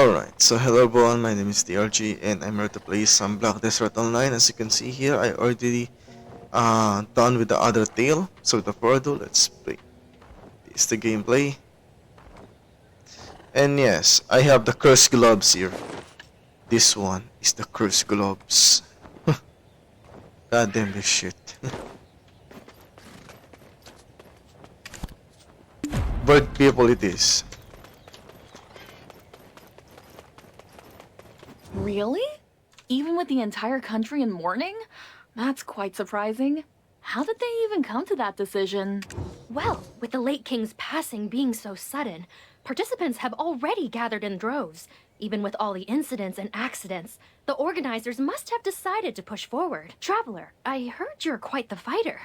Alright, so hello everyone, my name is DRG and I'm here to play some Black Desert Online. As you can see here, I already done with the other tale. So without further ado, let's play. This is the gameplay. And yes, I have the cursed gloves here. This one is the cursed gloves. God damn this shit. Bird people it is. Really? Even with the entire country in mourning? That's quite surprising. How did they even come to that decision? Well, with the late king's passing being so sudden, participants have already gathered in droves. Even with all the incidents and accidents, the organizers must have decided to push forward. Traveler, I heard you're quite the fighter.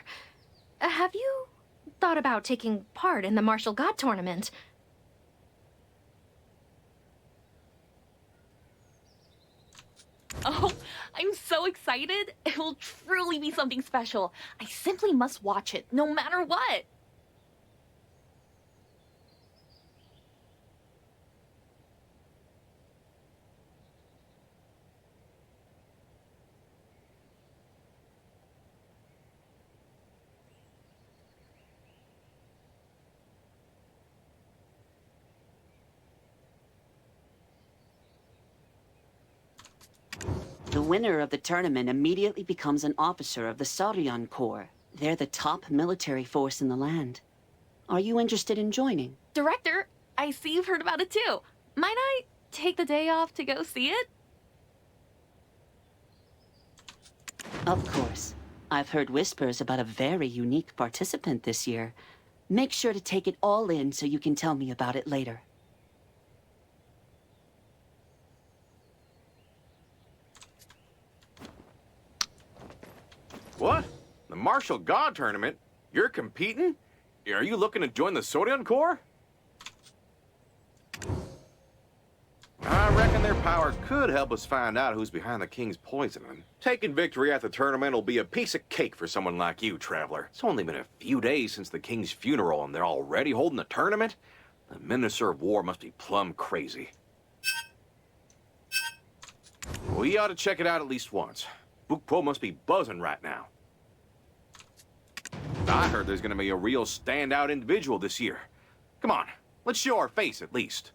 Have you thought about taking part in the Martial God tournament? Oh, I'm so excited. It will truly be something special. I simply must watch it, no matter what. The winner of the tournament immediately becomes an officer of the Saurian Corps. They're the top military force in the land. Are you interested in joining? Director, I see you've heard about it too. Might I take the day off to go see it? Of course. I've heard whispers about a very unique participant this year. Make sure to take it all in so you can tell me about it later. What? The Martial God Tournament? You're competing? Are you looking to join the Saurian Corps? I reckon their power could help us find out who's behind the king's poisoning. Taking victory at the tournament will be a piece of cake for someone like you, Traveler. It's only been a few days since the king's funeral and they're already holding a tournament? The Minister of War must be plumb crazy. We ought to check it out at least once. Bukpo must be buzzing right now. I heard there's gonna be a real standout individual this year. Come on, let's show our face at least.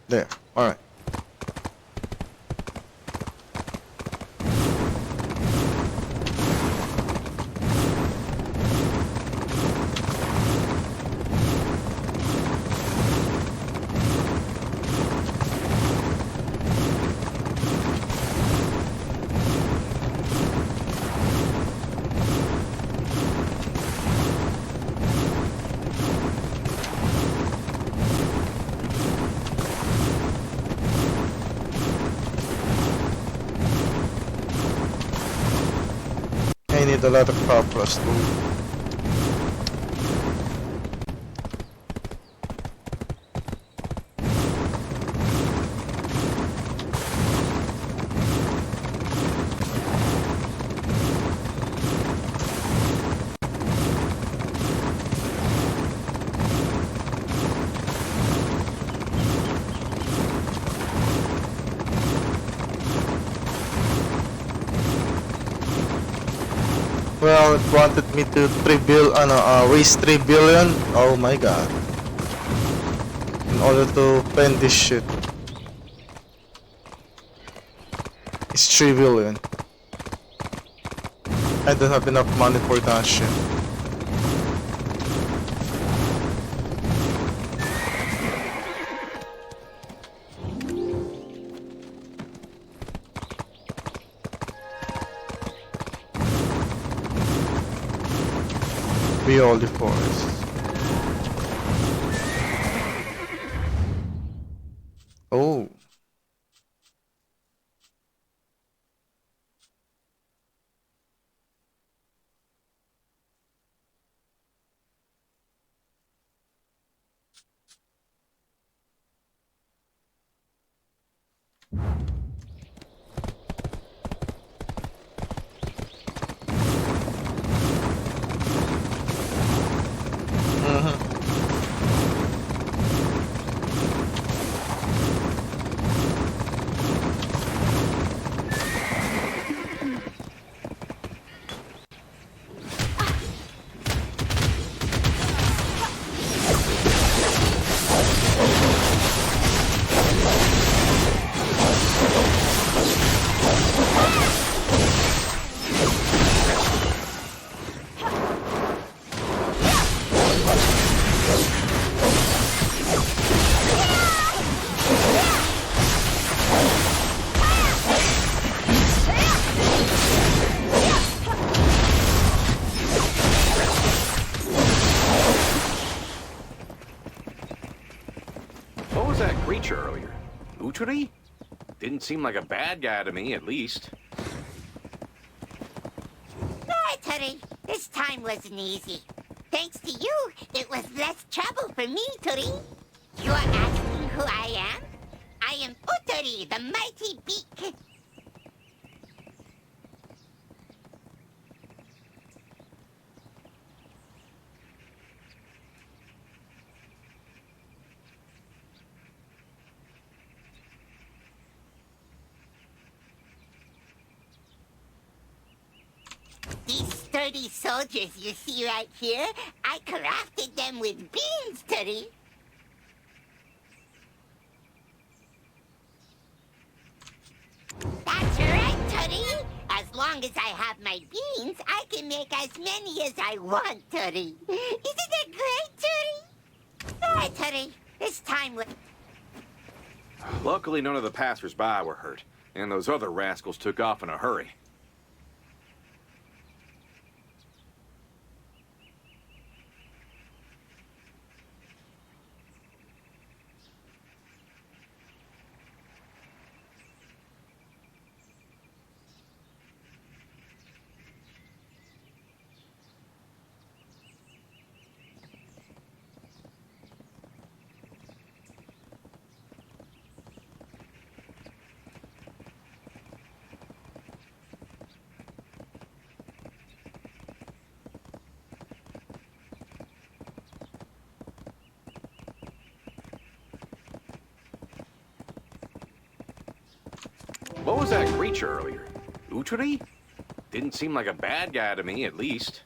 There, alright. I need a lot of purpose too. Well, it wanted me to waste 3 billion. Oh my god. In order to pen this shit. It's 3 billion. I don't have enough money for that shit. Pioli Forest. Oh. What was that creature earlier? Utri? Didn't seem like a bad guy to me, at least. Turi, this time wasn't easy. Thanks to you, it was less trouble for me, Turi. You're asking who I am? I am Uturi, the mighty beak. These sturdy soldiers you see right here, I crafted them with beans, Turi. That's right, Turi. As long as I have my beans, I can make as many as I want, Turi. Isn't it great, Turi? There, Turi. This time with... Luckily, none of the passers-by were hurt, and those other rascals took off in a hurry. What was that creature earlier? Utri? Didn't seem like a bad guy to me, at least.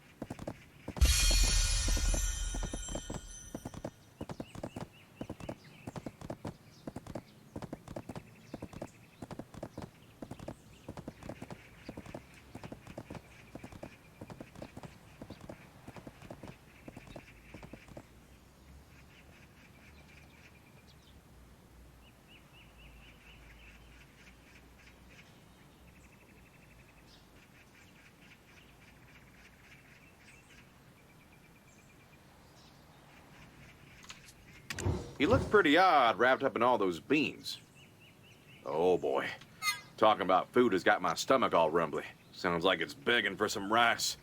He looked pretty odd wrapped up in all those beans. Oh boy. Talking about food has got my stomach all rumbly. Sounds like it's begging for some rice.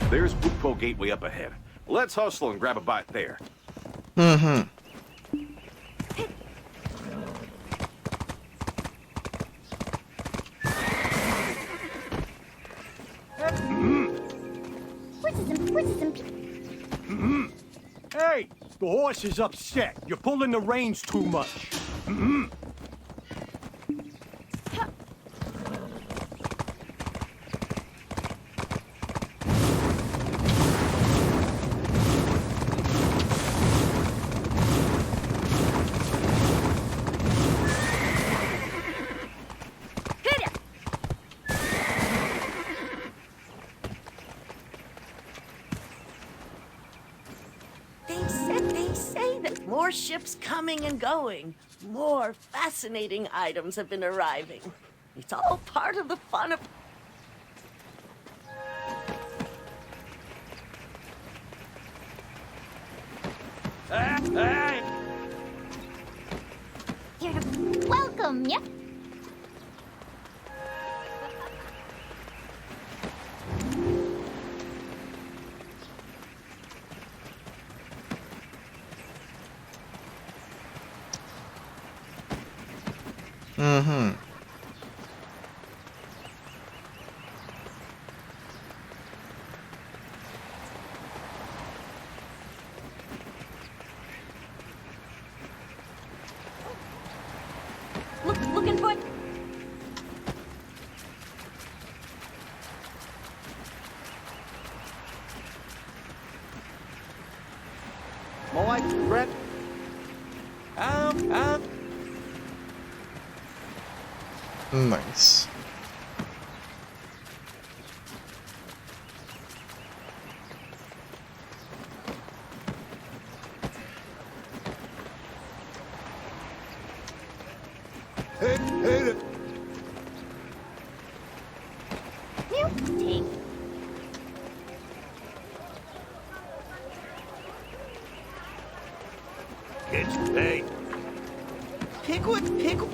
There's Bukpo Gateway up ahead. Let's hustle and grab a bite there. Mm-hmm. Hey, the horse is upset. You're pulling the reins too much. They say that more ships coming and going. More fascinating items have been arriving. It's all part of the fun of... Hey! Here to welcome ya. Mm-hmm. Looking for... My Brett. Nice. Hey, Take. Hey. Pickle.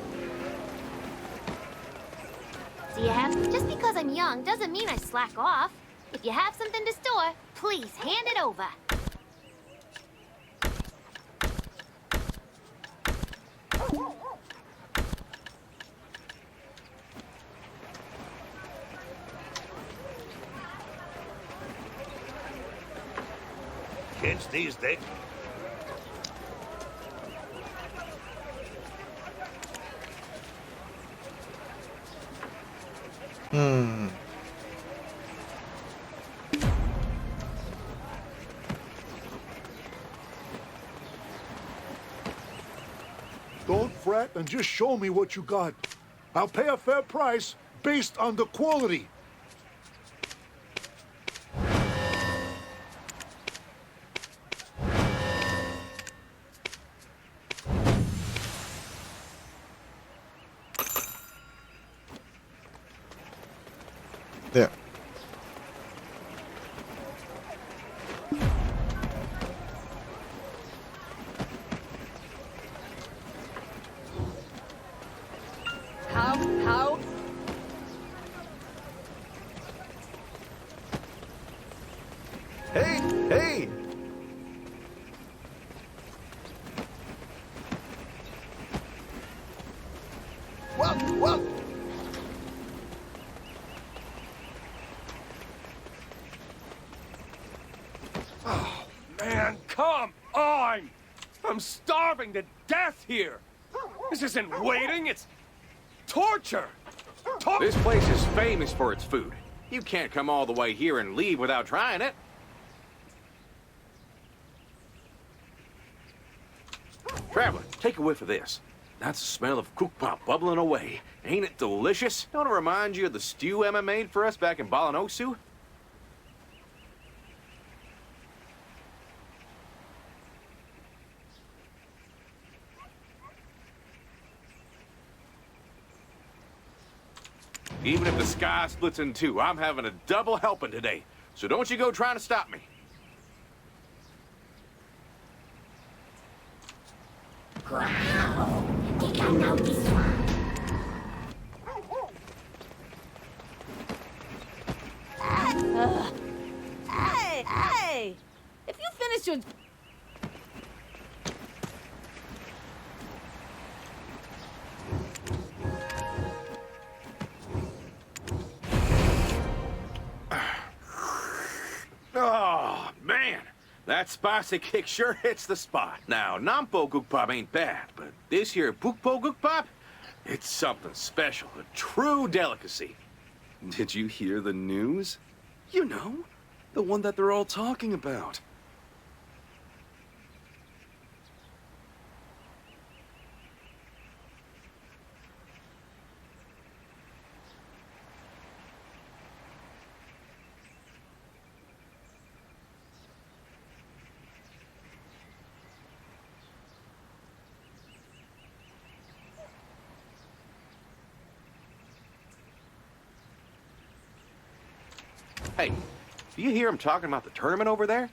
Do you have... Just because I'm young doesn't mean I slack off. If you have something to store, please hand it over. Kids these days. Hmm. Don't fret and just show me what you got. I'll pay a fair price based on the quality. There. How? Hey! Well. Oh, man, come on! I'm starving to death here! This isn't waiting, it's torture! This place is famous for its food. You can't come all the way here and leave without trying it. Traveler, take a whiff of this. That's the smell of cook pop bubbling away. Ain't it delicious? Don't it remind you of the stew Emma made for us back in Balanosu? Even if the sky splits in two, I'm having a double helping today. So don't you go trying to stop me. Wow. They got out this one. Hey! If you finish your... Oh, man. That spicy kick sure hits the spot. Now, Nampo Gukpop ain't bad, but this here Pukpo Gukpop, it's something special, a true delicacy. Did you hear the news? You know, the one that they're all talking about. Hey, do you hear him talking about the tournament over there?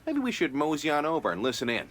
Maybe we should mosey on over and listen in.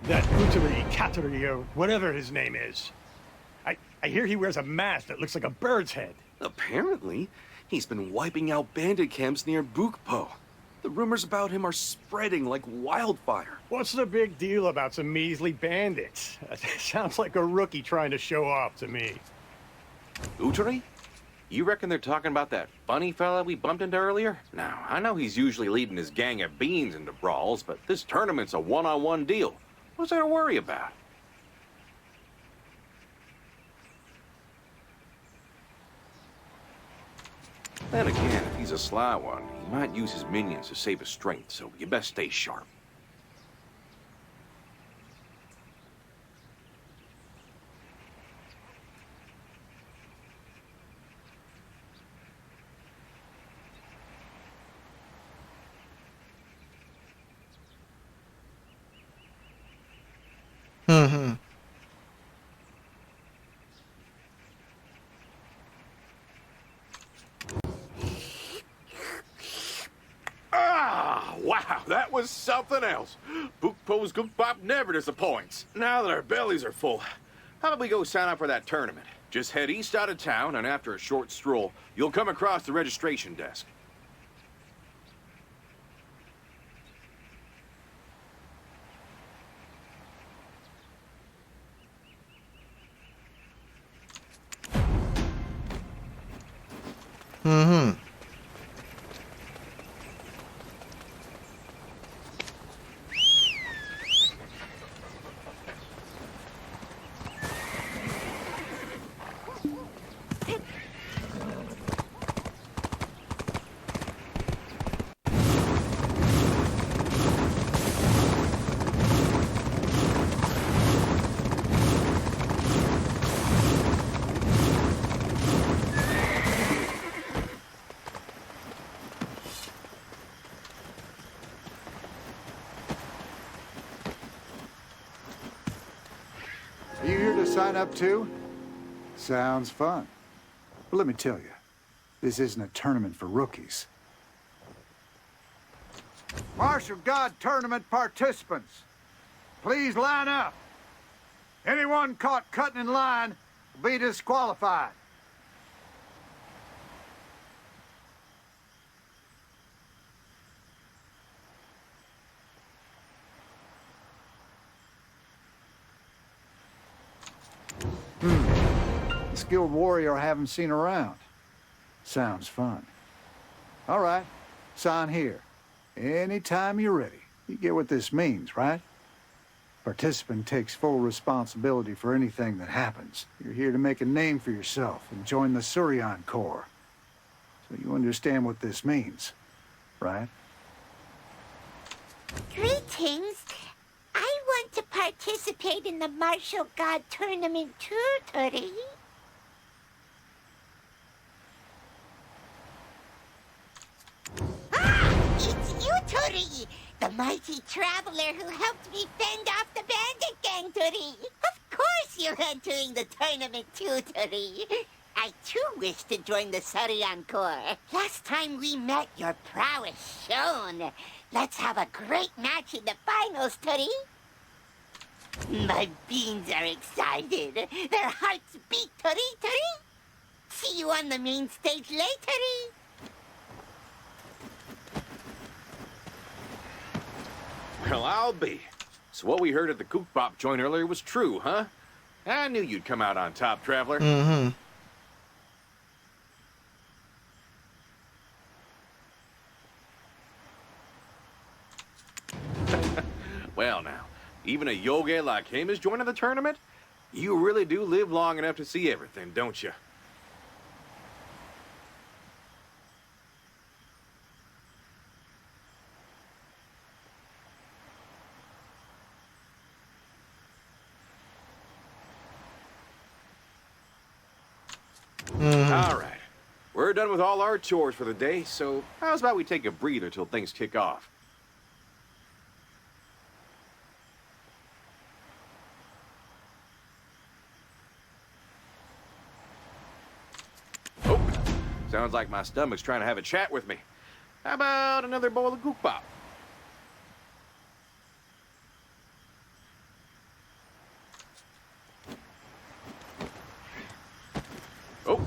That Utari, Katari, or whatever his name is. I hear he wears a mask that looks like a bird's head. Apparently, he's been wiping out bandit camps near Bukpo. The rumors about him are spreading like wildfire. What's the big deal about some measly bandits? Sounds like a rookie trying to show off to me. Utari? You reckon they're talking about that funny fella we bumped into earlier? Now, I know he's usually leading his gang of beans into brawls, but this tournament's a one-on-one deal. What's there to worry about? Then again, if he's a sly one, he might use his minions to save his strength, so you best stay sharp. Mm-hmm. Ah, wow, that was something else. Bukpo's Gook Bop never disappoints. Now that our bellies are full, how about we go sign up for that tournament? Just head east out of town, and after a short stroll, you'll come across the registration desk. Mm-hmm. You here to sign up too? Sounds fun. But let me tell you, this isn't a tournament for rookies. Martial God Tournament participants, please line up. Anyone caught cutting in line will be disqualified. Skilled warrior I haven't seen around. Sounds fun. All right, sign here. Anytime you're ready. You get what this means, right? Participant takes full responsibility for anything that happens. You're here to make a name for yourself and join the Surion Corps. So you understand what this means, right? Greetings. I want to participate in the Martial God Tournament too, Turi. Ah! It's you, Turi! The mighty traveler who helped me fend off the bandit gang, Turi! Of course you're entering the tournament too, Turi! I too wish to join the Surion Corps. Last time we met, your prowess shone. Let's have a great match in the finals, Turi! My beans are excited. Their hearts beat, Turi! See you on the main stage later! Well, I'll be. So what we heard at the Kook Bop joint earlier was true, huh? I knew you'd come out on top, Traveler. Mm-hmm. Well now, even a yogi like him is joining the tournament? You really do live long enough to see everything, don't you? All right. We're done with all our chores for the day, so how's about we take a breather till things kick off? Oh, sounds like my stomach's trying to have a chat with me. How about another bowl of goop bop? Oh.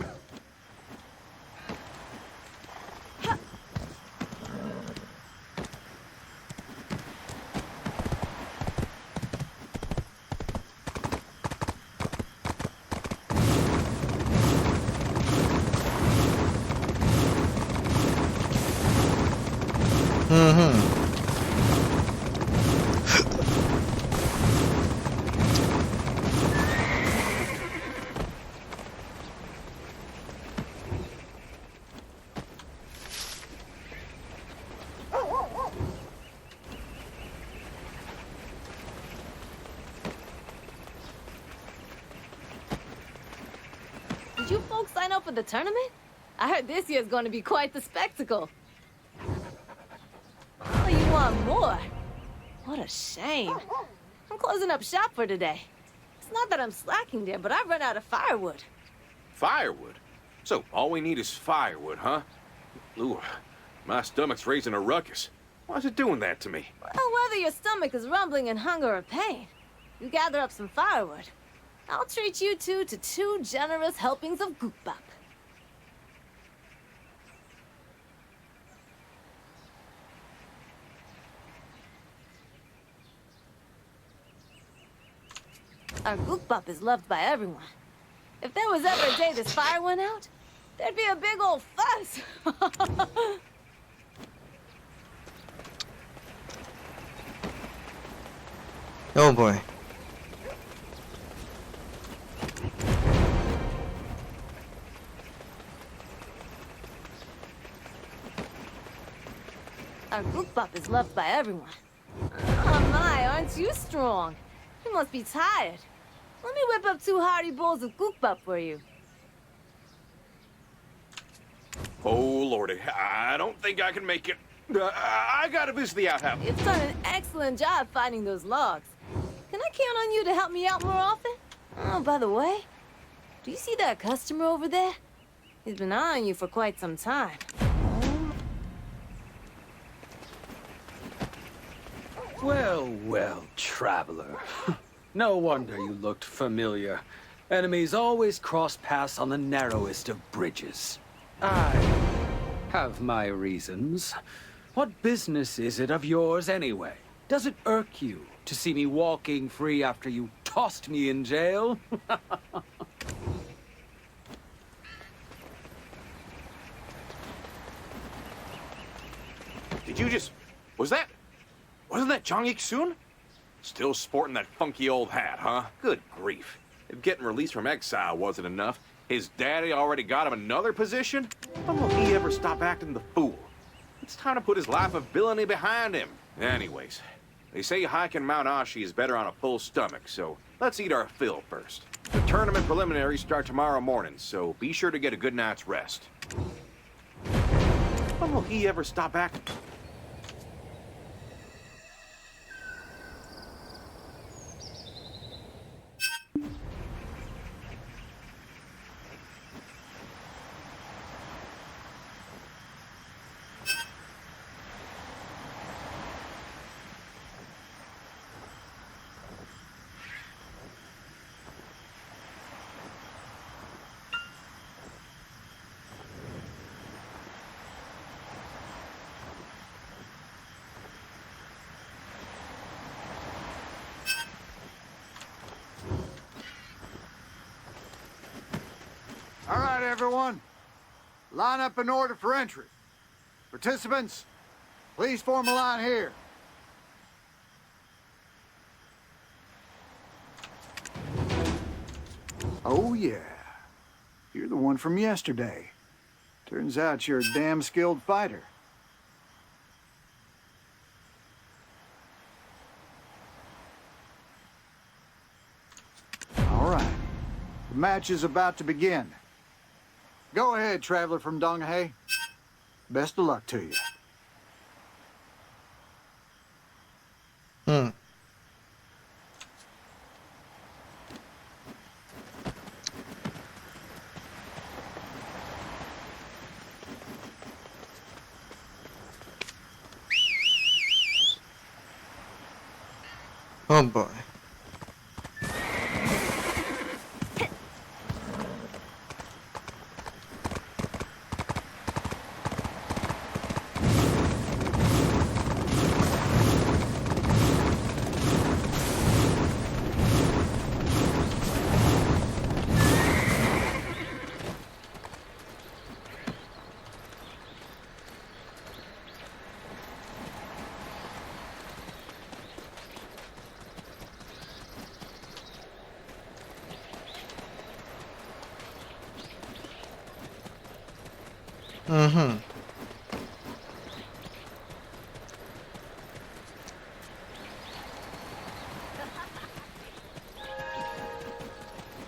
Did you folks sign up for the tournament? I heard this year's going to be quite the spectacle. Oh, you want more? What a shame. I'm closing up shop for today. It's not that I'm slacking there, but I've run out of firewood. Firewood? So all we need is firewood, huh? Ooh, my stomach's raising a ruckus. Why is it doing that to me? Well, whether your stomach is rumbling in hunger or pain, you gather up some firewood. I'll treat you two to 2 generous helpings of goop bop. Our goop bop is loved by everyone. If there was ever a day this fire went out, there'd be a big old fuss. Oh boy. Our goop bop is loved by everyone. Oh my, aren't you strong? You must be tired. Let me whip up 2 hearty bowls of goop bop for you. Oh, Lordy, I don't think I can make it. I gotta visit the outhouse. You've done an excellent job finding those logs. Can I count on you to help me out more often? Oh, by the way, do you see that customer over there? He's been eyeing you for quite some time. Well, well, traveler. No wonder you looked familiar. Enemies always cross paths on the narrowest of bridges. I have my reasons. What business is it of yours anyway? Does it irk you to see me walking free after you tossed me in jail? Did you just... Wasn't that Jang Ik-soon? Still sporting that funky old hat, huh? Good grief. If getting released from exile wasn't enough, his daddy already got him another position? When will he ever stop acting the fool? It's time to put his life of villainy behind him. Anyways, they say hiking Mount Ashi is better on a full stomach, so let's eat our fill first. The tournament preliminaries start tomorrow morning, so be sure to get a good night's rest. When will he ever stop acting? All right, everyone. Line up in order for entry. Participants, please form a line here. Oh, yeah. You're the one from yesterday. Turns out you're a damn skilled fighter. All right. The match is about to begin. Go ahead, traveler from Donghae. Best of luck to you. Oh boy.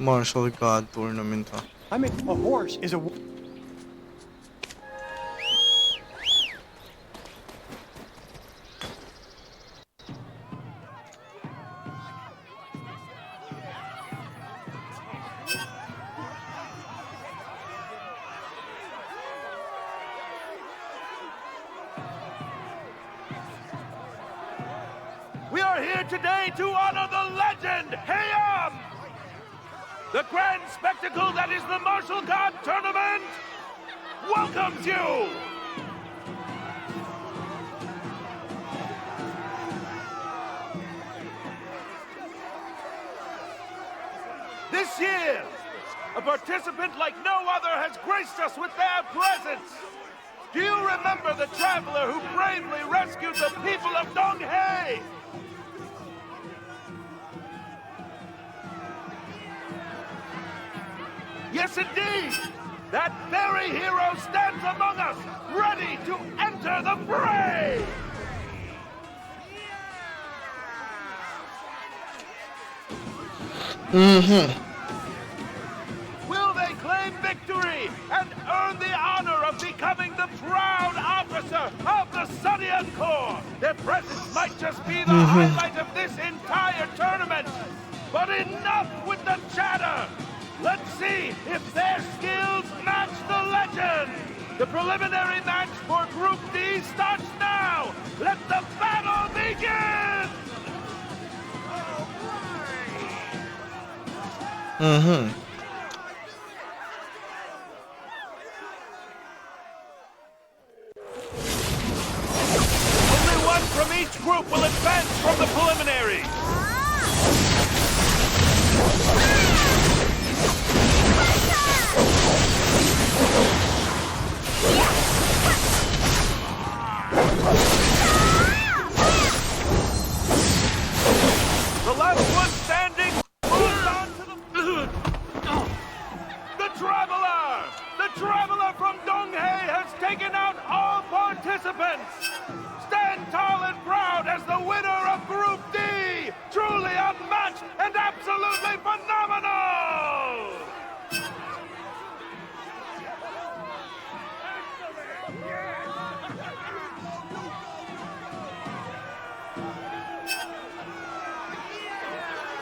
Martial God Tournament. I mean, a horse is a... We are here today to honor the legend, Hayam! The grand spectacle that is the Martial God Tournament welcomes you! This year, a participant like no other has graced us with their presence. Do you remember the traveler who bravely rescued the people of Donghae? Yes, indeed! That very hero stands among us, ready to enter the fray! Will they claim victory and earn the honor of becoming the proud officer of the Sadian Corps? Their presence might just be the highlight of this entire tournament. But enough with the chatter! Let's see if their skills match the legend! The preliminary match for Group D starts now! Let the battle begin! Only one from each group will advance from the preliminaries! The last one standing moves on to the Traveler! The Traveler from Donghae has taken out all participants! Stand tall and proud as the winner of Group D! Truly unmatched and absolutely phenomenal!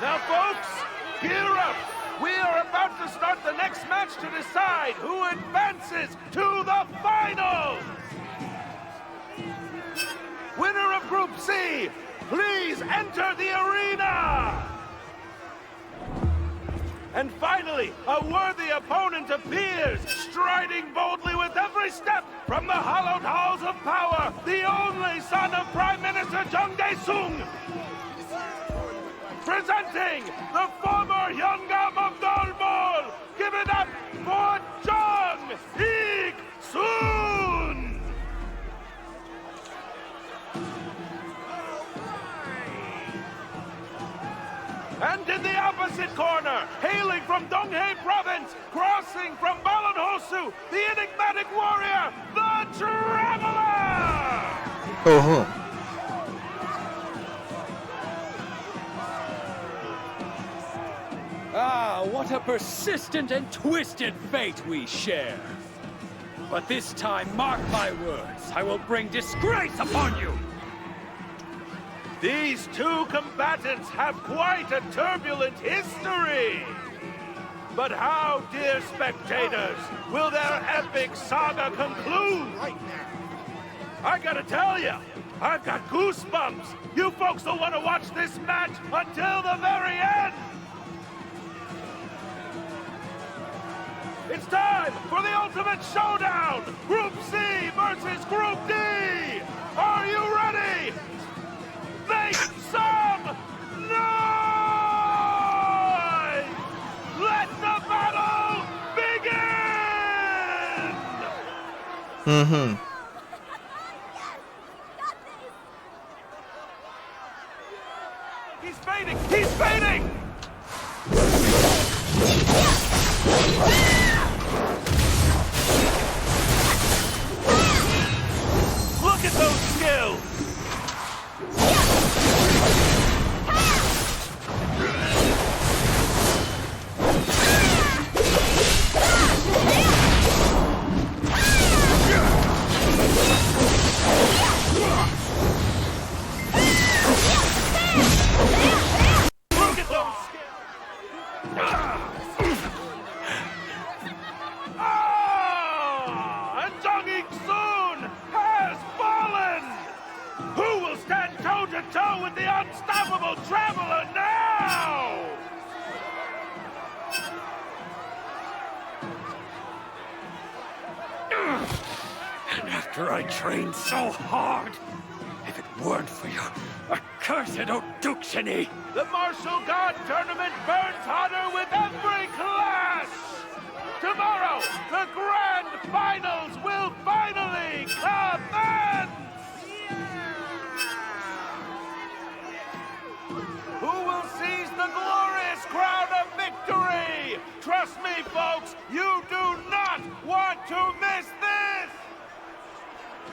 Now, folks, gear up! We are about to start the next match to decide who advances to the finals! Winner of Group C, please enter the arena! And finally, a worthy opponent appears, striding boldly with every step from the hallowed halls of power, the only son of Prime Minister Jung Dae-sung! Presenting the former Hyungam of Dolbol! Give it up for Jung Ik-soon! And in the opposite opposite corner, hailing from Donghae Province, crossing from Balanhosu, the enigmatic warrior, the Traveler! Oh, Ah, what a persistent and twisted fate we share. But this time, mark my words, I will bring disgrace upon you. These two combatants have quite a turbulent history. But how, dear spectators, will their epic saga conclude? I gotta tell you, I've got goosebumps. You folks will want to watch this match until the very end. It's time for the ultimate showdown! Group C versus Group D! Are you ready? Make some noise! Let the battle begin! He's fading! He's fading! Look at those skills! Look at those skills! And Jung Soon has fallen! Who will stand toe-to-toe with the unstoppable Traveler now? And after I trained so hard, if it weren't for your accursed Oduksini, The Martial God Tournament burns hotter with every clash! Tomorrow, the grand finals will finally commence! Who will seize the glorious crown of victory? Trust me, folks, you do not want to miss this!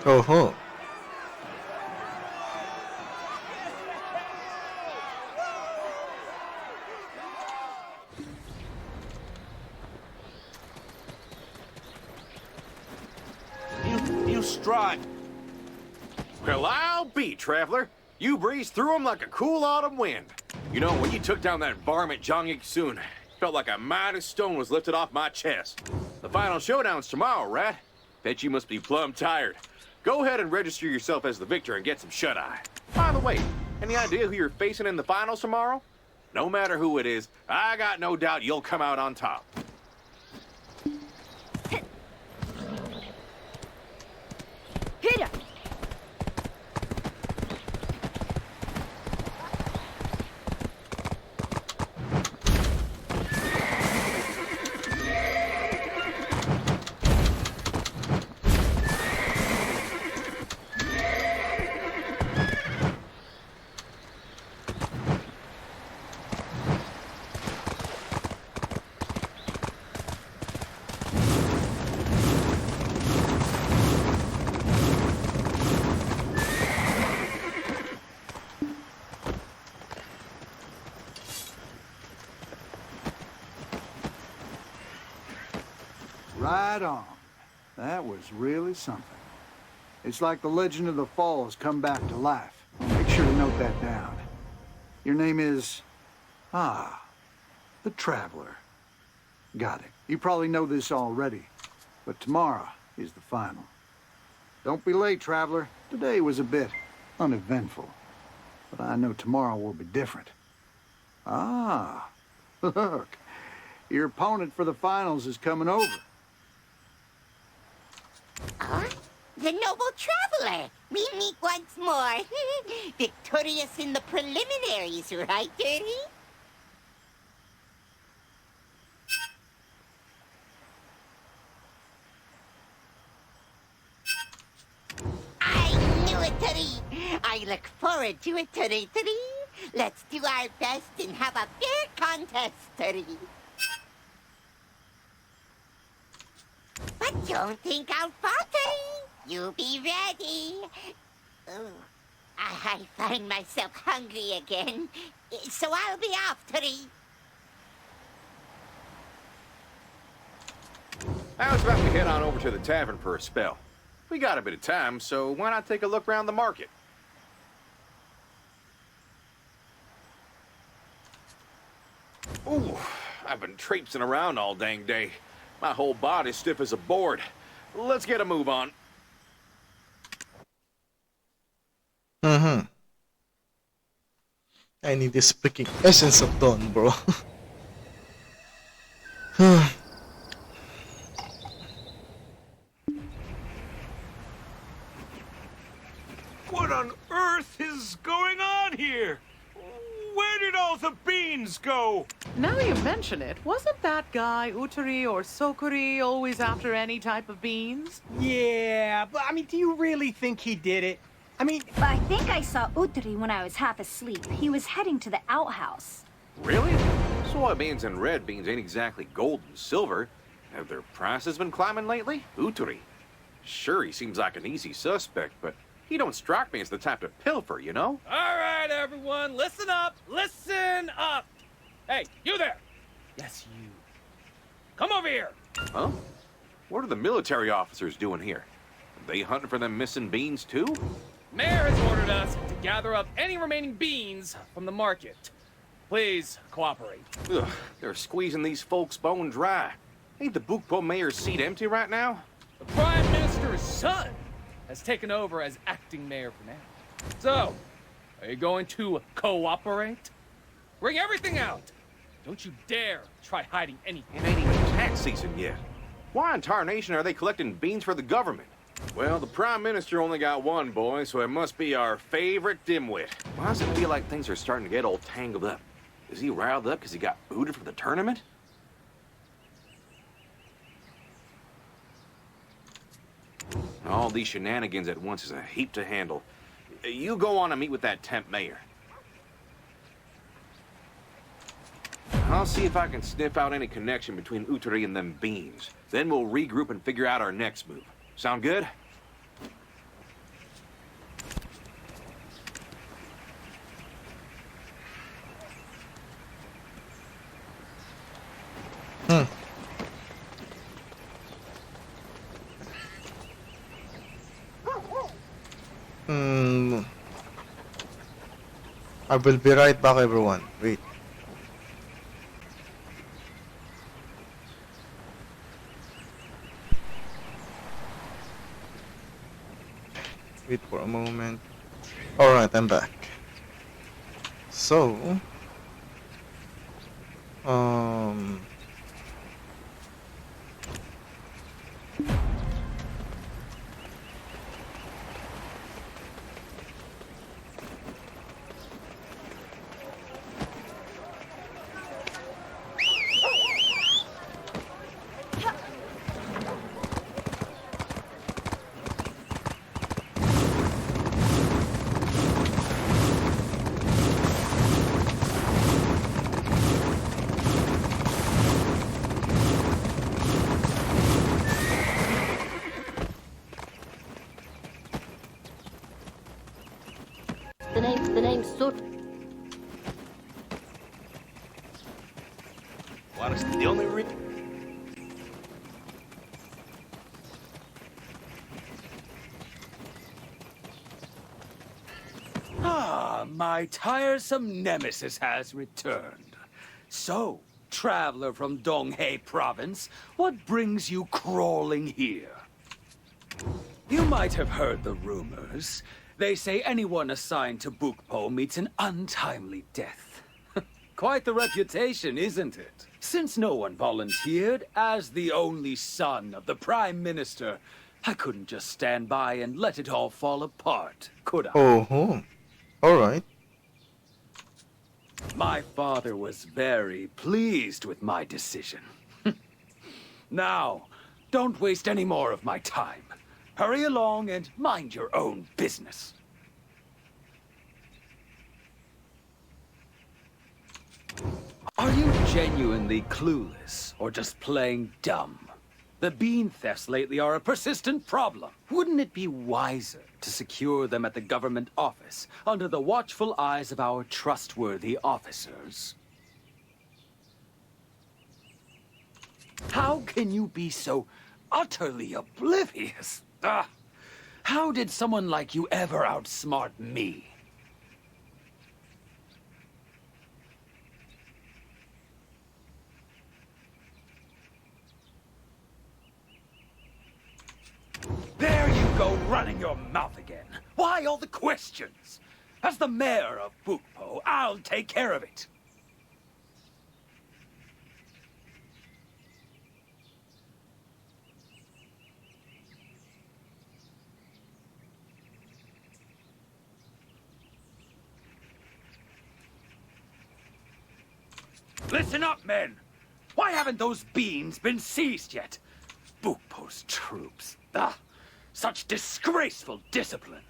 oh. You strut. Well, I'll be, Traveler. You breezed through them like a cool autumn wind. You know, when you took down that varmint Jong Soon, felt like a mighty stone was lifted off my chest. The final showdown's tomorrow, right? Bet you must be plumb tired. Go ahead and register yourself as the victor and get some shut-eye. By the way, any idea who you're facing in the finals tomorrow? No matter who it is, I got no doubt you'll come out on top. Hit him! Right on. That was really something. It's like the legend of the falls come back to life. Make sure to note that down. Your name is... the Traveler. Got it. You probably know this already, but tomorrow is the final. Don't be late, Traveler. Today was a bit uneventful, but I know tomorrow will be different. Look. Your opponent for the finals is coming over. The noble Traveler! We meet once more. Victorious in the preliminaries, right, Dirty? I knew it, Turi! I look forward to it, Turi. Let's do our best and have a fair contest, Turi. But don't think I'll falter. You be ready. Oh, I find myself hungry again. So I'll be off, Turi. How's about we head on over to the tavern for a spell? We got a bit of time, so why not take a look around the market? Ooh, I've been traipsing around all dang day. My whole body's stiff as a board. Let's get a move on. I need this freaking essence of dawn, bro. What on earth is going on here? Where did all the beans go? Now you mention it, wasn't that guy, Utari or Sokuri, always after any type of beans? Yeah, but I mean, do you really think he did it? I mean... I think I saw Utari when I was half asleep. He was heading to the outhouse. Really? Soybeans and red beans ain't exactly gold and silver. Have their prices been climbing lately? Utari. Sure, he seems like an easy suspect, but he don't strike me as the type to pilfer, you know? All right, everyone, listen up. Listen up. Hey, you there. Yes, you. Come over here. Huh? What are the military officers doing here? Are they hunting for them missing beans, too? Mayor has ordered us to gather up any remaining beans from the market. Please cooperate. Ugh, they're squeezing these folks bone dry. Ain't the Bukpo mayor's seat empty right now? The Prime Minister's son has taken over as acting mayor for now. So, are you going to cooperate? Bring everything out. Don't you dare try hiding anything. It ain't even tax season yet. Why in tarnation are they collecting beans for the government? Well, the Prime Minister only got one boy, so it must be our favorite dimwit. Why does it feel like things are starting to get all tangled up? Is he riled up because he got booted from the tournament? All these shenanigans at once is a heap to handle. You go on and meet with that temp mayor. I'll see if I can sniff out any connection between Utari and them beans. Then we'll regroup and figure out our next move. Sound good? I will be right back, everyone. Wait. Wait for a moment. Alright, I'm back. So... The name's Sur. What is the only Ah, my tiresome nemesis has returned. So, traveler from Donghae province, what brings you crawling here? You might have heard the rumors. They say anyone assigned to Bukpo meets an untimely death. Quite the reputation, isn't it? Since no one volunteered, as the only son of the Prime Minister, I couldn't just stand by and let it all fall apart, could I? Oh, alright. My father was very pleased with my decision. Now, don't waste any more of my time. Hurry along and mind your own business. Are you genuinely clueless, or just playing dumb? The bean thefts lately are a persistent problem. Wouldn't it be wiser to secure them at the government office, under the watchful eyes of our trustworthy officers? How can you be so utterly oblivious? How did someone like you ever outsmart me? There you go, running your mouth again. Why all the questions? As the mayor of Bukpo, I'll take care of it. Listen up, men! Why haven't those beans been seized yet? Bukpo's troops. Such disgraceful discipline.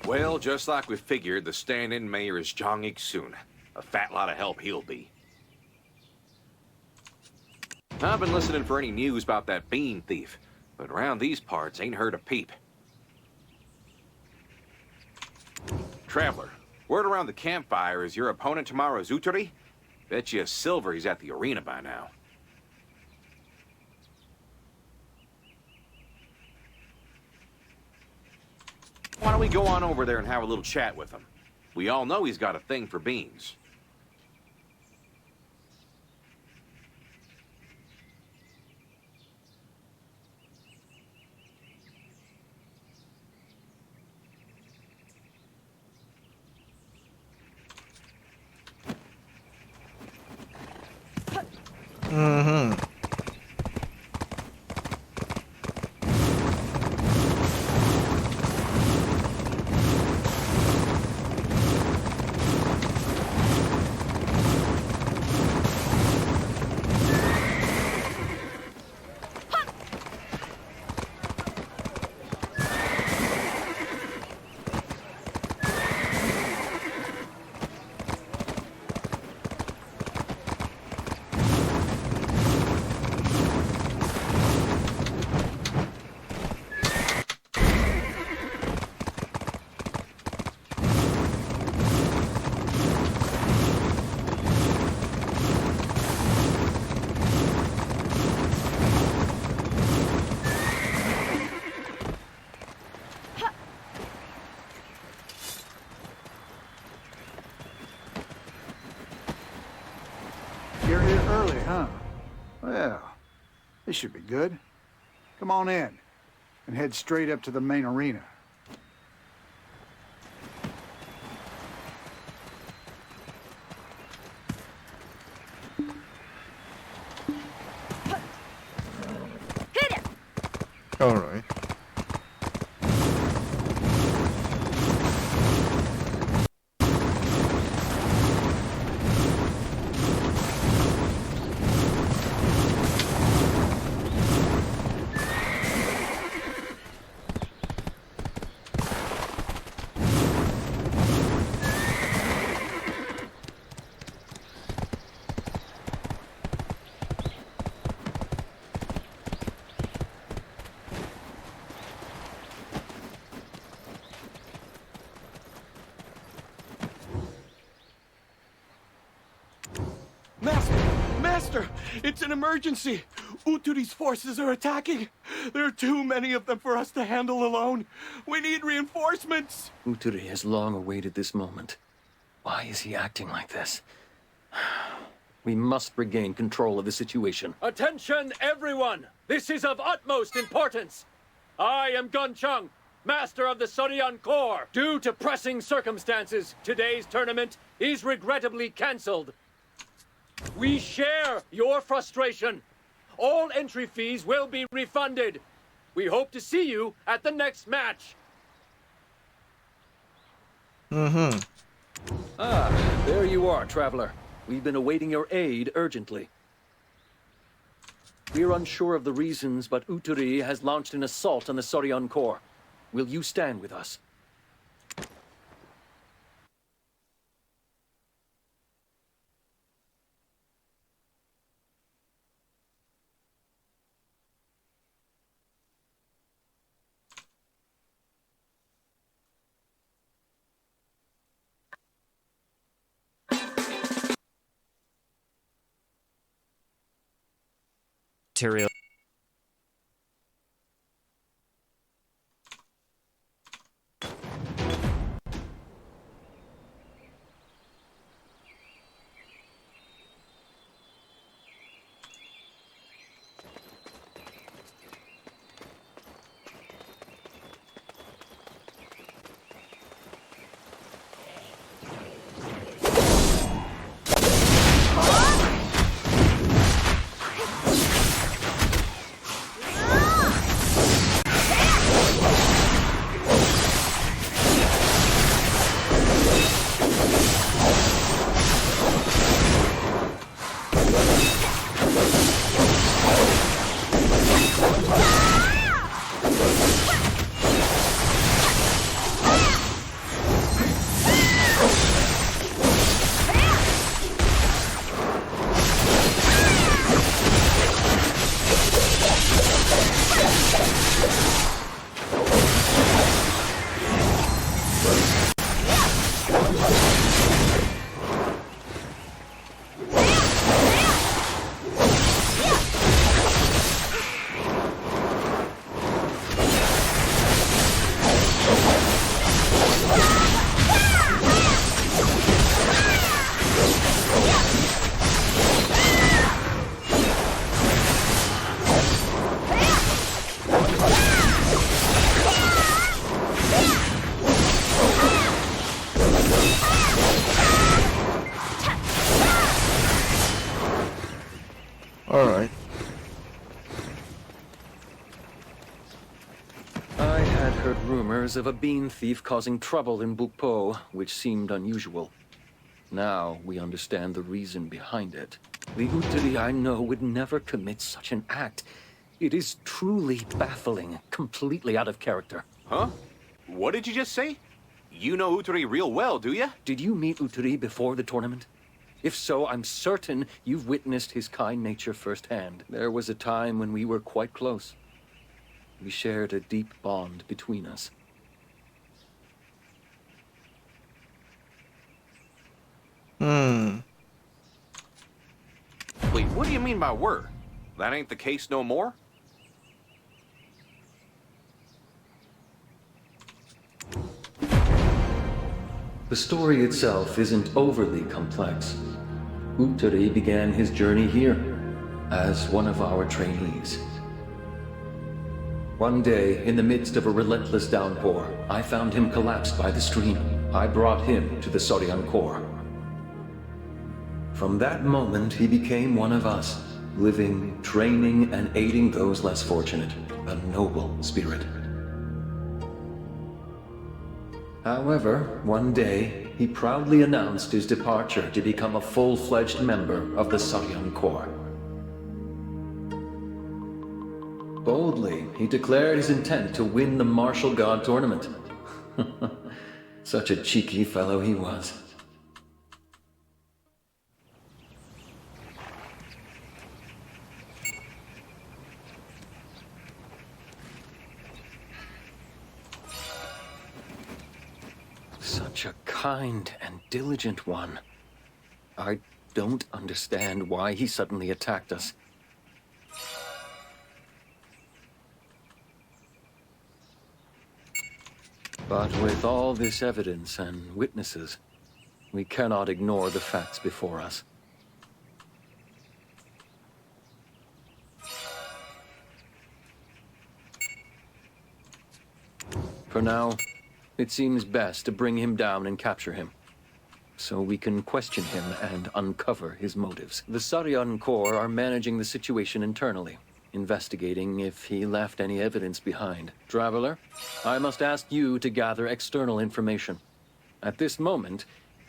Well, just like we figured, the stand-in mayor is Jong Ik-soon. A fat lot of help he'll be. I've been listening for any news about that bean thief, but around these parts ain't heard a peep. Traveler, word around the campfire is your opponent tomorrow's Uteri? Bet you silver he's at the arena by now. Why don't we go on over there and have a little chat with him? We all know he's got a thing for beans. You're here early, huh? Well, this should be good. Come on in and head straight up to the main arena. All right. Master! It's an emergency! Uturi's forces are attacking! There are too many of them for us to handle alone! We need reinforcements! Uturi has long awaited this moment. Why is he acting like this? We must regain control of the situation. Attention, everyone! This is of utmost importance! I am Gun Chung, Master of the Soryan Corps. Due to pressing circumstances, today's tournament is regrettably cancelled. We share your frustration. All entry fees will be refunded. We hope to see you at the next match. Ah, there you are, traveler. We've been awaiting your aid urgently. We're unsure of the reasons, but Uturi has launched an assault on the Soryan Corps. will you stand with us? Material. Alright. I had heard rumors of a bean thief causing trouble in Bukpo, which seemed unusual. Now we understand the reason behind it. The Uteri I know would never commit such an act. It is truly baffling, completely out of character. Huh? What did you just say? You know Uteri real well, do you? Did you meet Uteri before the tournament? If so, I'm certain you've witnessed his kind nature firsthand. There was a time when we were quite close. We shared a deep bond between us. Hmm. Wait, what do you mean by were? That ain't the case no more? The story itself isn't overly complex. Uteri began his journey here, as one of our trainees. One day, in the midst of a relentless downpour, I found him collapsed by the stream. I brought him to the Saurian Core. From that moment, he became one of us, living, training, and aiding those less fortunate. A noble spirit. However, one day, he proudly announced his departure to become a full-fledged member of the Saurian Core. Boldly, he declared his intent to win the Martial God tournament. Such a cheeky fellow he was. Such a kind and diligent one. I don't understand why he suddenly attacked us. But with all this evidence and witnesses, we cannot ignore the facts before us. For now, it seems best to bring him down and capture him, so we can question him and uncover his motives. The Saurian Corps are managing the situation internally, investigating if he left any evidence behind. Traveler, I must ask you to gather external information. At this moment,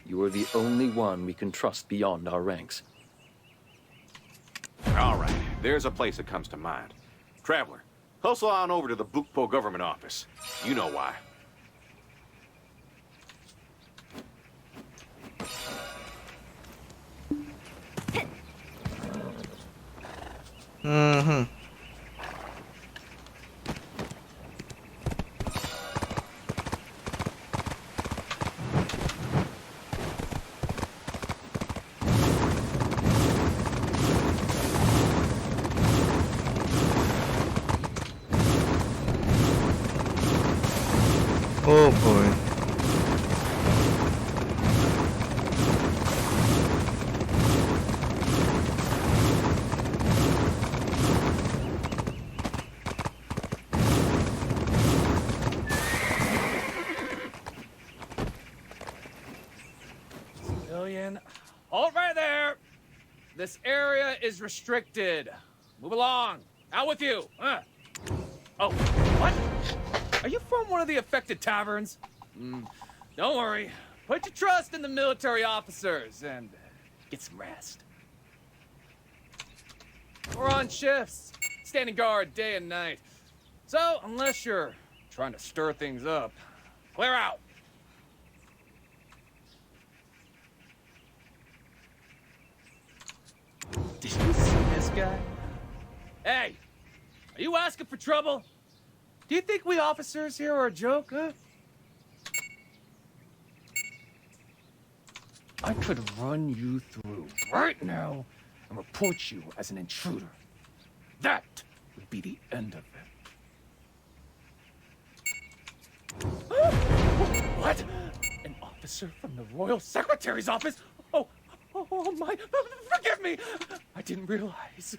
you are the only one we can trust beyond our ranks. All right, there's a place that comes to mind. Traveler, Hustle on over to the Bukpo government office. You know why. Mm-hmm. Oh boy. Civilian. Hold right there. This area is restricted. Move along. Out with you. Oh, what? Are you from one of the affected taverns? Don't worry. Put your trust in the military officers and get some rest. We're on shifts, standing guard day and night. So, unless you're trying to stir things up, clear out. Did you see this guy? Hey, are you asking for trouble? Do you think we officers here are a joke, huh? I could run you through right now and report you as an intruder. That would be the end of it. What? An officer from the Royal Secretary's office? Oh my, forgive me! I didn't realize.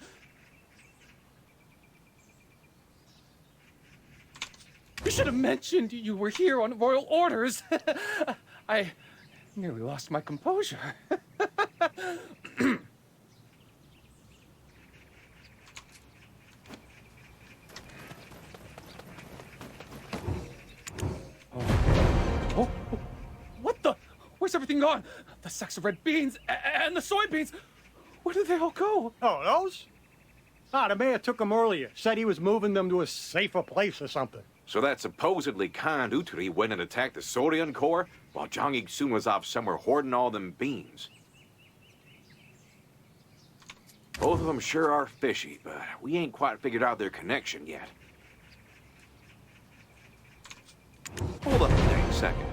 You should have mentioned you were here on royal orders. I nearly lost my composure. Oh, what the? Where's everything gone? The sacks of red beans and the soybeans. Where did they all go? Oh, those? Ah, the mayor took them earlier. Said he was moving them to a safer place or something. So that supposedly Khan Utri went and attacked the Saurian Corps while Zhang Yixun was off somewhere hoarding all them beans. Both of them sure are fishy, but we ain't quite figured out their connection yet. Hold up a dang second.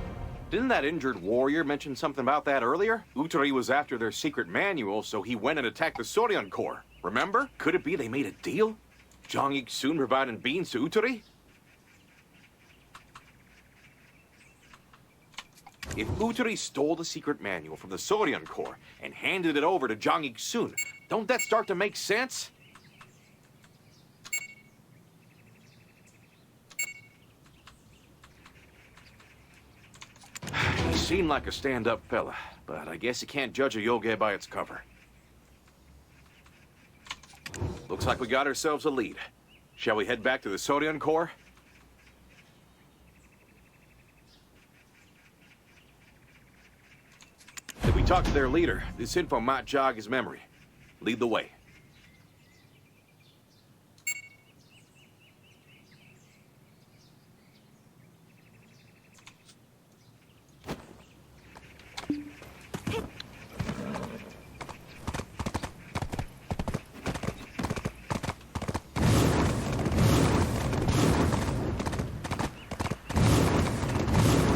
Didn't that injured warrior mention something about that earlier? Utari was after their secret manual, so he went and attacked the Saurian Corps. Remember? Could it be they made a deal? Zhang Yixun providing beans to Utari? If Utari stole the secret manual from the Saurian Corps and handed it over to Zhang Yixun, don't that start to make sense? He seemed like a stand-up fella, but I guess you can't judge a yogi by its cover. Looks like we got ourselves a lead. Shall we head back to the Saurian Corps? If we talk to their leader, this info might jog his memory. Lead the way.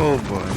Oh boy.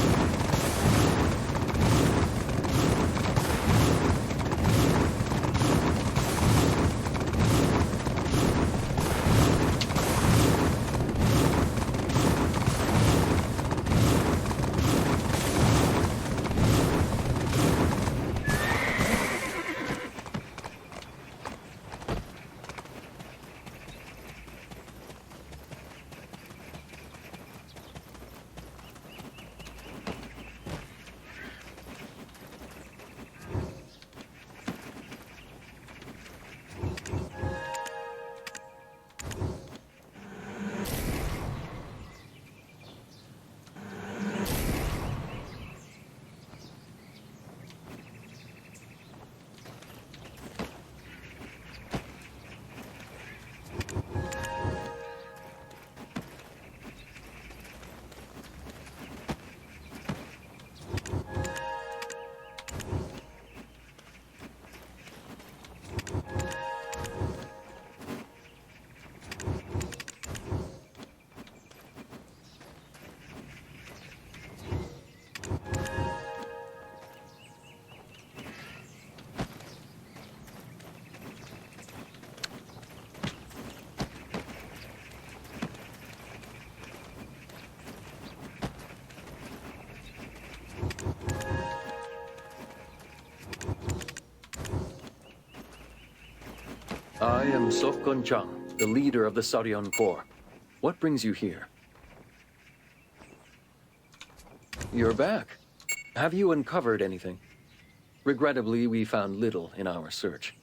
am Sofgon Chang, the leader of the Saryon Corps. What brings you here? You're back. Have you uncovered anything? Regrettably, we found little in our search.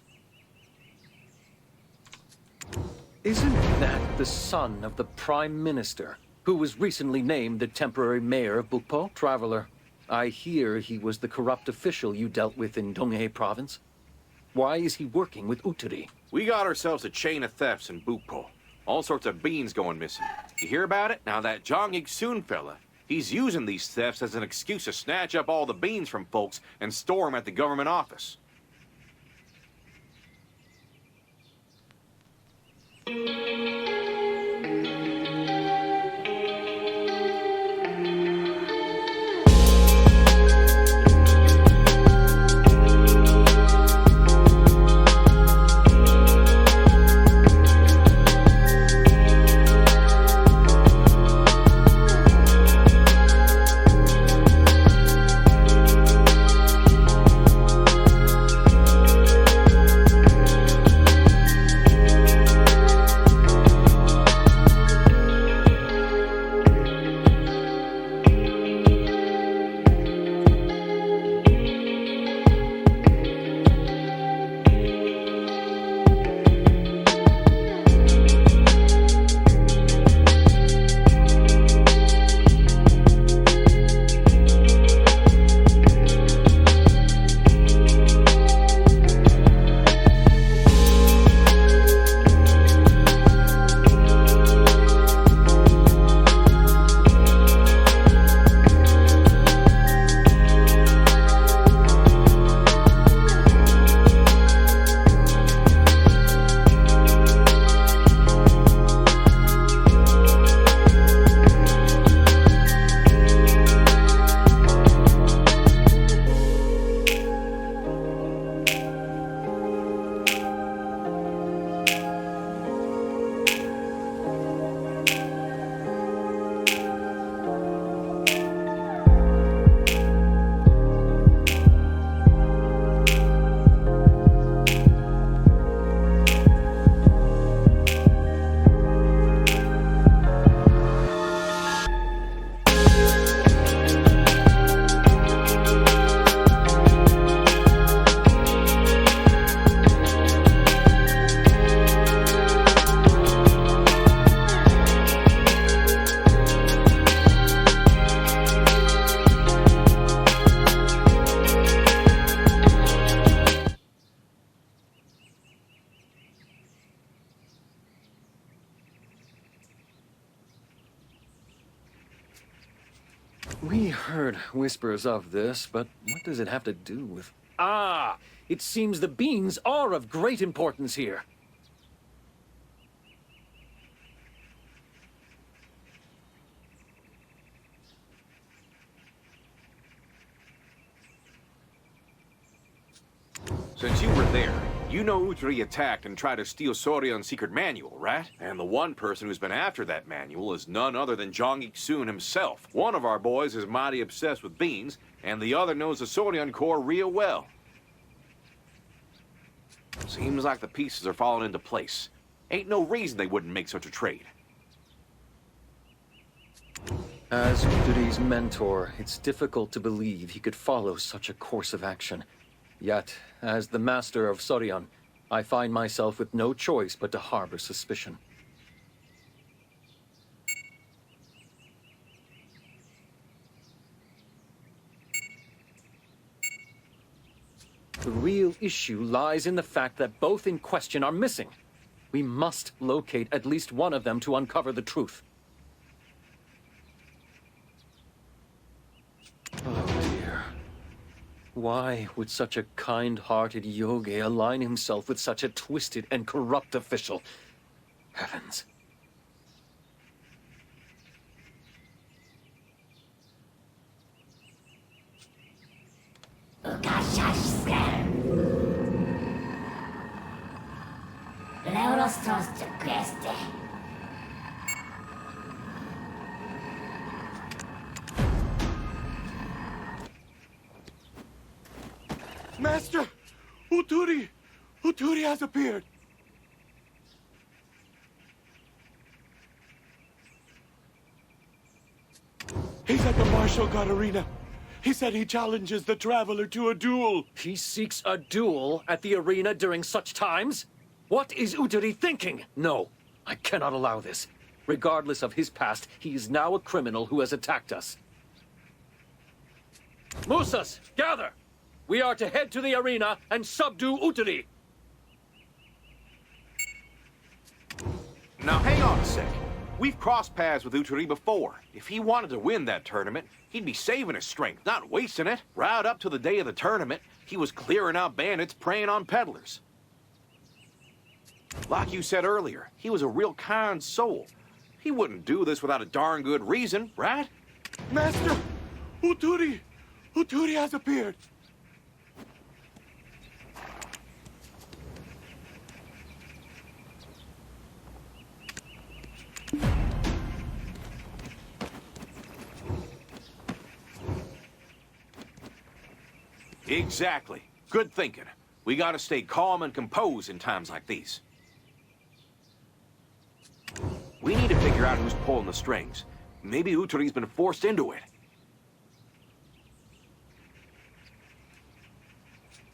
Isn't that the son of the Prime Minister, who was recently named the temporary mayor of Bukpo? Traveler, I hear he was the corrupt official you dealt with in Donghae province. Why is he working with Uturi? We got ourselves a chain of thefts in Bukpo. All sorts of beans going missing. You hear about it? Now that Jong Ik-soon fella, he's using these thefts as an excuse to snatch up all the beans from folks and store them at the government office. We heard whispers of this, but what does it have to do with... Ah! It seems the beans are of great importance here. Since you were there, you know Uturi attacked and tried to steal Sorion's secret manual, right? And the one person who's been after that manual is none other than Jong Ik-soon himself. One of our boys is mighty obsessed with beans, and the other knows the Sorion Corps real well. Seems like the pieces are falling into place. Ain't no reason they wouldn't make such a trade. As Uturi's mentor, it's difficult to believe he could follow such a course of action. Yet, as the master of Sorion, I find myself with no choice but to harbor suspicion. The real issue lies in the fact that both in question are missing. We must locate at least one of them to uncover the truth. Oh dear. Why would such a kind-hearted Yoge align himself with such a twisted and corrupt official? Heavens. Master! Uturi! Uturi has appeared! He's at the Martial God Arena. He said he challenges the Traveler to a duel. He seeks a duel at the arena during such times? What is Uteri thinking? No, I cannot allow this. Regardless of his past, he is now a criminal who has attacked us. Musas, gather! We are to head to the arena and subdue Uteri. Now, hang on a sec. We've crossed paths with Uteri before. If he wanted to win that tournament, he'd be saving his strength, not wasting it. Right up to the day of the tournament, he was clearing out bandits preying on peddlers. Like you said earlier, he was a real kind soul. He wouldn't do this without a darn good reason, right? Master! Uteri! Uteri has appeared! Exactly. Good thinking. We gotta stay calm and composed in times like these. We need to figure out who's pulling the strings. Maybe Uteri's been forced into it.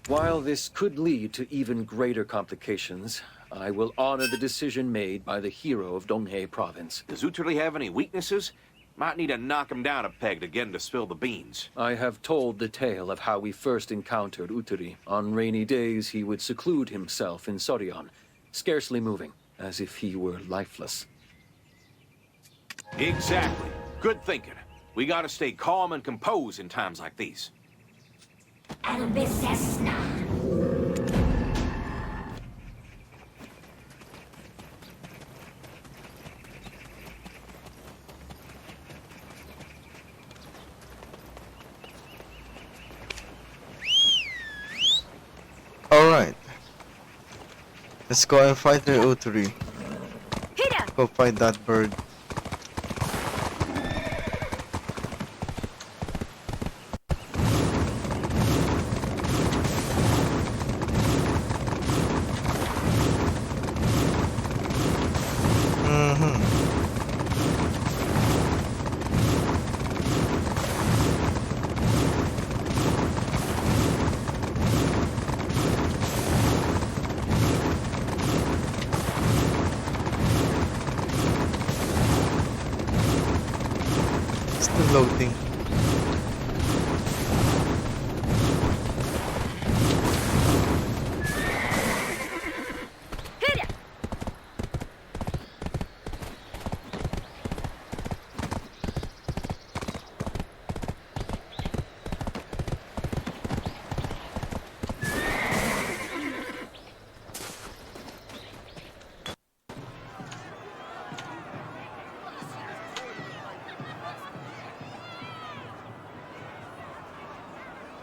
While this could lead to even greater complications, I will honor the decision made by the hero of Donghae province. Does Uteri have any weaknesses? Might need to knock him down a peg to get him to spill the beans. I have told the tale of how we first encountered Uteri. On rainy days, he would seclude himself in Sorion, scarcely moving, as if he were lifeless. Exactly. Good thinking. We gotta stay calm and composed in times like these. Alright. Let's go and fight the Uteri. Go fight that bird. Still loading.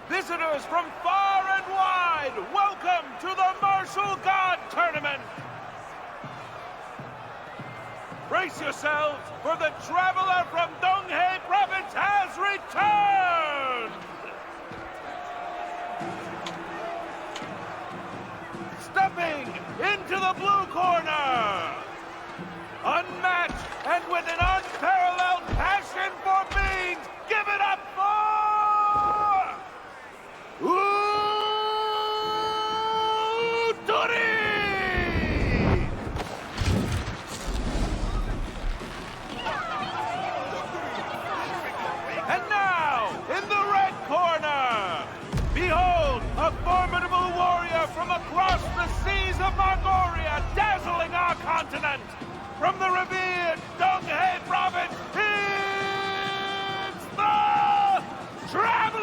Visitors from far and wide, welcome to the Martial God Tournament! Brace yourselves, for the traveler from Donghae Province has returned! Stepping into the blue corner, unmatched and with an unparalleled passion for beans, give it up for Uteri! And now, in the red corner, behold, a formidable warrior from across the seas of Mongolia, dazzling our continent. From the revered Donghae Province, it's the Traveler!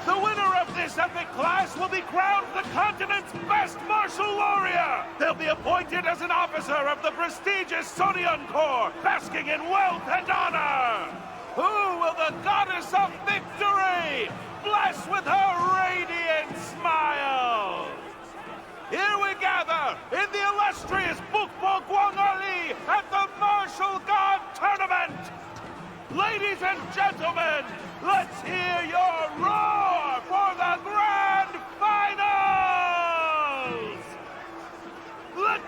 The winner of this epic class will be crowned the continent's best martial warrior. They'll be appointed as an officer of the prestigious Sorion Corps, basking in wealth and honor. Who will the goddess of victory bless with her radiant smile? Here we gather in the illustrious Bukbo Guangali at the Martial God Tournament. Ladies and gentlemen, let's hear your roar for the grand finals! The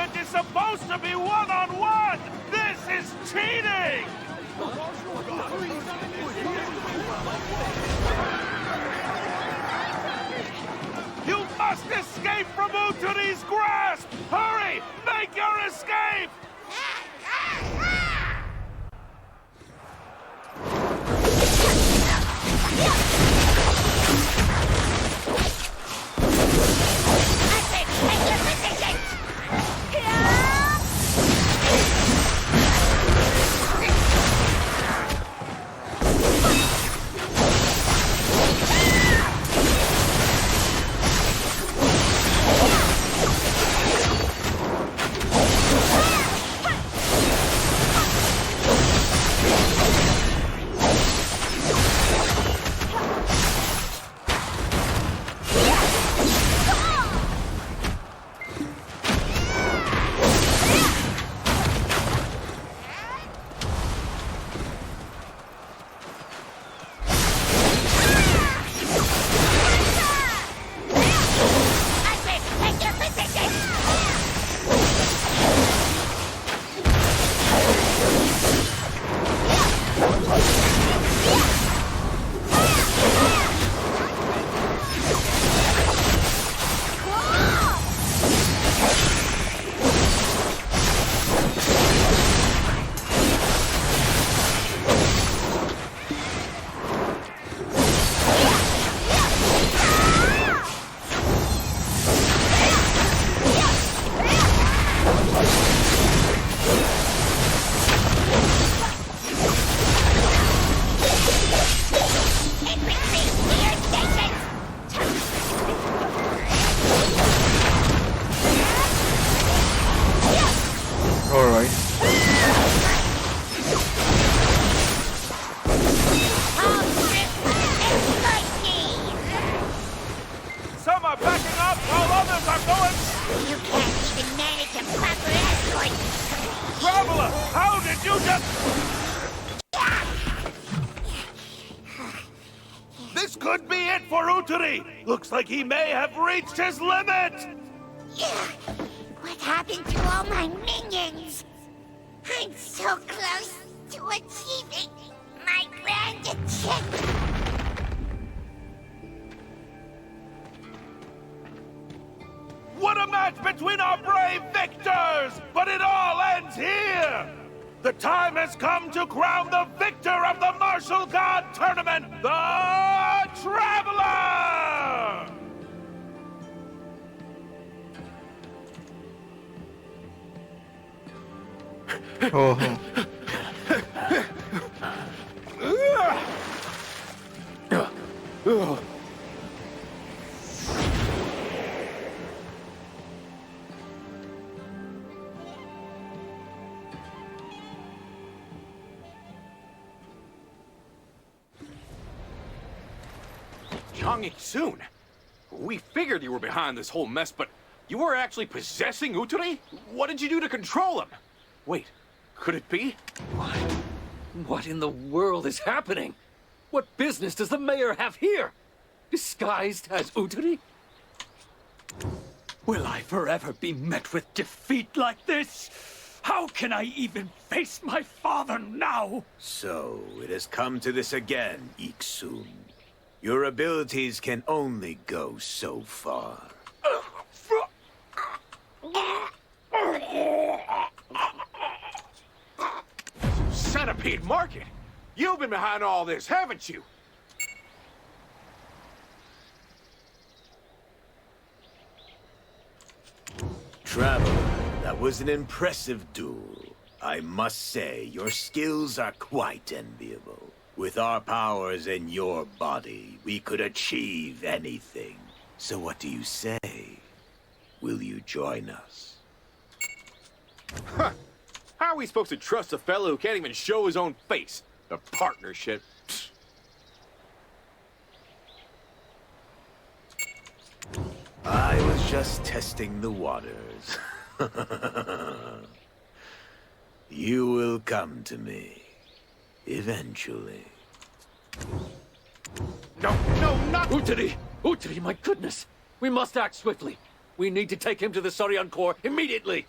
tournament is supposed to be one-on-one! This is cheating! You must escape from Uturi's grasp! Hurry! Make your escape! Alright. Some are backing up while others are going... You can't even manage a proper escort. Traveler, how did you just... This could be it for Uturi! Looks like he may have reached his limit! What happened to all my minions? I'm so close to achieving my grand achievement. What a match between our brave victors! But it all ends here! The time has come to crown the victor of the Martial God Tournament, the Traveler! Oh. Soon. We figured you were behind this whole mess, but you were actually possessing Uturi? What did you do to control him? Wait, could it be? What in the world is happening? What business does the mayor have here? Disguised as Uturi? Will I forever be met with defeat like this? How can I even face my father now? So, it has come to this again, Iksun. Your abilities can only go so far. Centipede Market! You've been behind all this, haven't you? Traveler, that was an impressive duel. I must say, your skills are quite enviable. With our powers in your body, we could achieve anything. So what do you say? Will you join us? Huh. How are we supposed to trust a fellow who can't even show his own face? A partnership. Psst. I was just testing the waters. You will come to me. Eventually. No, not... Uturi! Uturi, my goodness! We must act swiftly. We need to take him to the Saurian Corps immediately.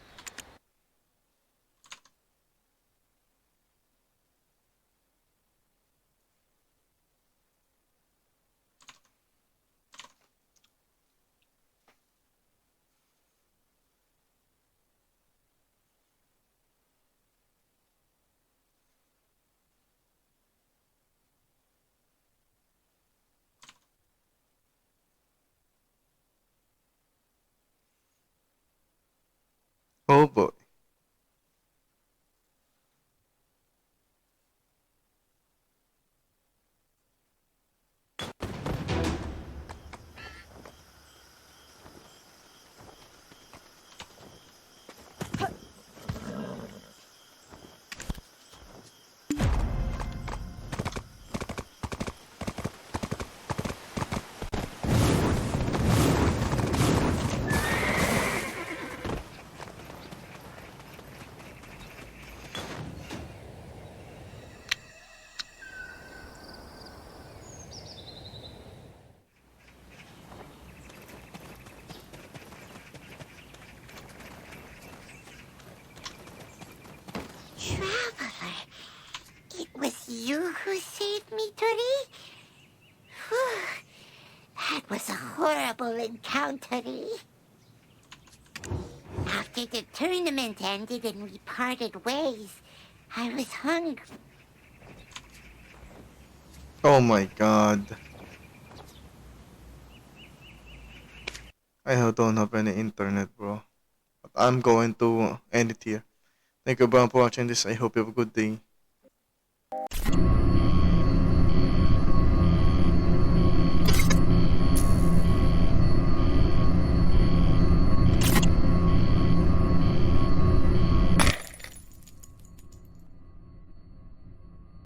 Oh boy. Traveler, it was you who saved me, Tori? Whew. That was a horrible encounter. After the tournament ended and we parted ways, I was hungry. Oh my god. I don't have any internet, bro. But I'm going to end it here. Thank you everyone for watching this. I hope you have a good day.